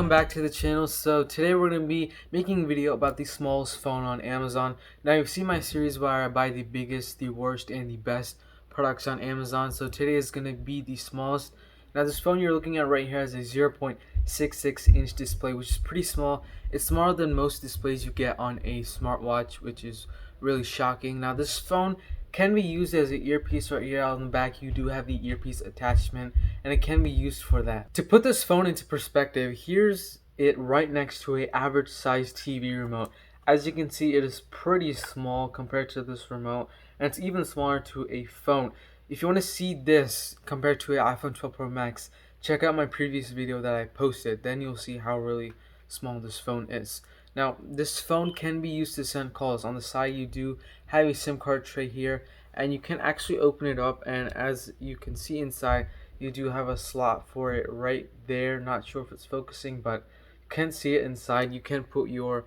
welcome back to the channel. So today we're going to be making a video about the smallest phone on Amazon. Now you've seen my series where I buy the biggest, the worst, and the best products on Amazon. So today is going to be the smallest. Now this phone you're looking at right here has a 0.66 inch display, which is pretty small. It's smaller than most displays you get on a smartwatch, which is really shocking. Now this phone can be used as an earpiece. Right here on the back you do have the earpiece attachment, and it can be used for that. To put this phone into perspective, here's it right next to a average size TV remote. As you can see, it is pretty small compared to this remote, and it's even smaller to a phone. If you want to see this compared to an iPhone 12 Pro Max, check out my previous video that I posted. Then you'll see how really small this phone is. Now, this phone can be used to send calls. On the side, you do have a SIM card tray here, and you can actually open it up, and as you can see inside, you do have a slot for it right there. Not sure if it's focusing, but you can see it inside. You can put your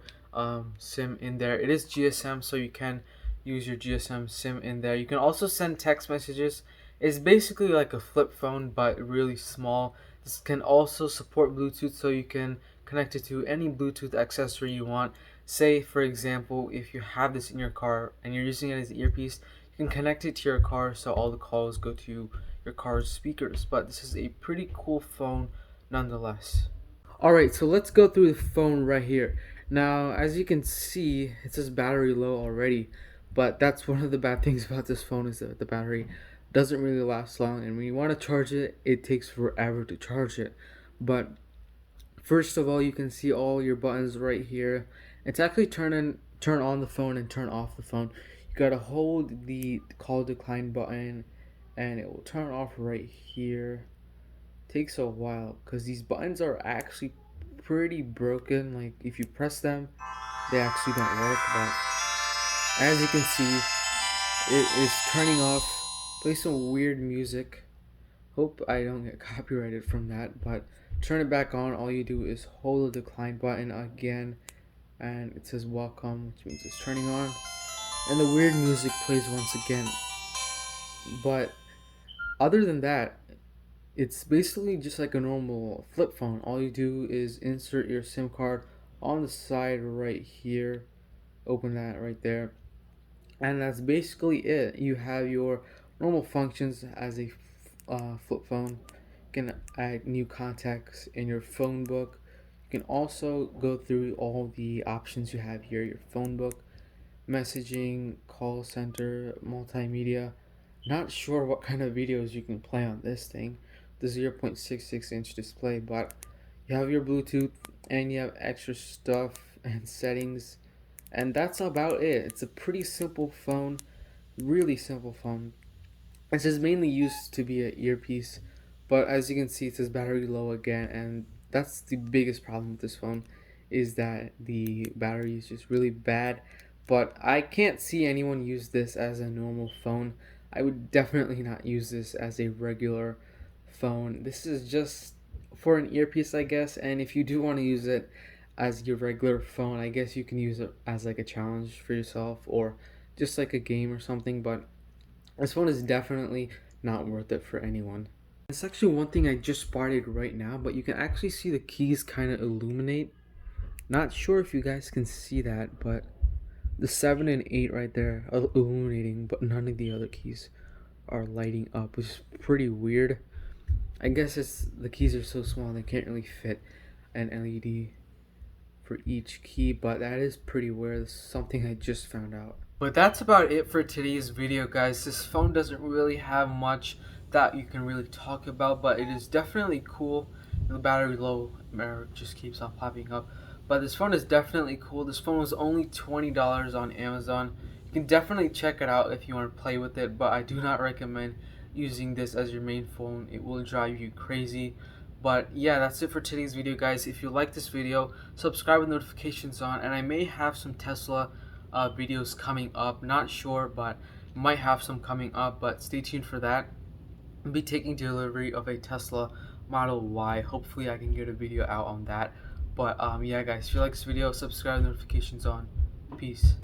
SIM in there. It is GSM, so you can use your GSM SIM in there. You can also send text messages. It's basically like a flip phone, but really small. This can also support Bluetooth, so you can connect it to any Bluetooth accessory you want. Say, for example, if you have this in your car and you're using it as an earpiece, you can connect it to your car so all the calls go to your car's speakers. But this is a pretty cool phone nonetheless. Alright, so let's go through the phone right here. Now, as you can see, it says battery low already, but that's one of the bad things about this phone, is that the battery doesn't really last long, and when you want to charge it, it takes forever to charge it. But first of all, you can see all your buttons right here. It's actually turn on the phone and turn off the phone. You gotta hold the call decline button and it will turn off right here. Takes a while because these buttons are actually pretty broken. Like if you press them, they actually don't work. But as you can see, it is turning off. Play some weird music. Hope I don't get copyrighted from that. But turn it back on. All you do is hold the decline button again, and it says welcome, which means it's turning on, and the weird music plays once again. But other than that, it's basically just like a normal flip phone. All you do is insert your SIM card on the side right here, open that right there, and that's basically it. You have your normal functions as a flip phone. You can add new contacts in your phone book. You can also go through all the options you have here, your phone book, messaging, call center, multimedia. Not sure what kind of videos you can play on this thing, the 0.66 inch display, but you have your Bluetooth and you have extra stuff and settings, and that's about it. It's a pretty simple phone, really simple phone. It's just mainly used to be an earpiece, but as you can see, it says battery low again, and that's the biggest problem with this phone, is that the battery is just really bad. But I can't see anyone use this as a normal phone. I would definitely not use this as a regular phone. This is just for an earpiece, I guess, and if you do want to use it as your regular phone, I guess you can use it as like a challenge for yourself or just like a game or something. But this phone is definitely not worth it for anyone. It's actually one thing I just spotted right now, but you can actually see the keys kind of illuminate. Not sure if you guys can see that, but the 7 and 8 right there are illuminating, but none of the other keys are lighting up, which is pretty weird. I guess it's the keys are so small they can't really fit an LED for each key, but that is pretty weird. This is something I just found out. But that's about it for today's video, guys. This phone doesn't really have much that you can really talk about, but it is definitely cool. The battery low error just keeps on popping up, but this phone is definitely cool. This phone was only $20 on Amazon. You can definitely check it out if you want to play with it, but I do not recommend using this as your main phone. It will drive you crazy. But yeah, that's it for today's video, guys. If you like this video, subscribe with notifications on, and I may have some Tesla videos coming up. Not sure, but might have some coming up, but stay tuned for that. I'll be taking delivery of a Tesla Model Y. Hopefully I can get a video out on that. But yeah, guys, if you like this video, subscribe, notifications on. Peace.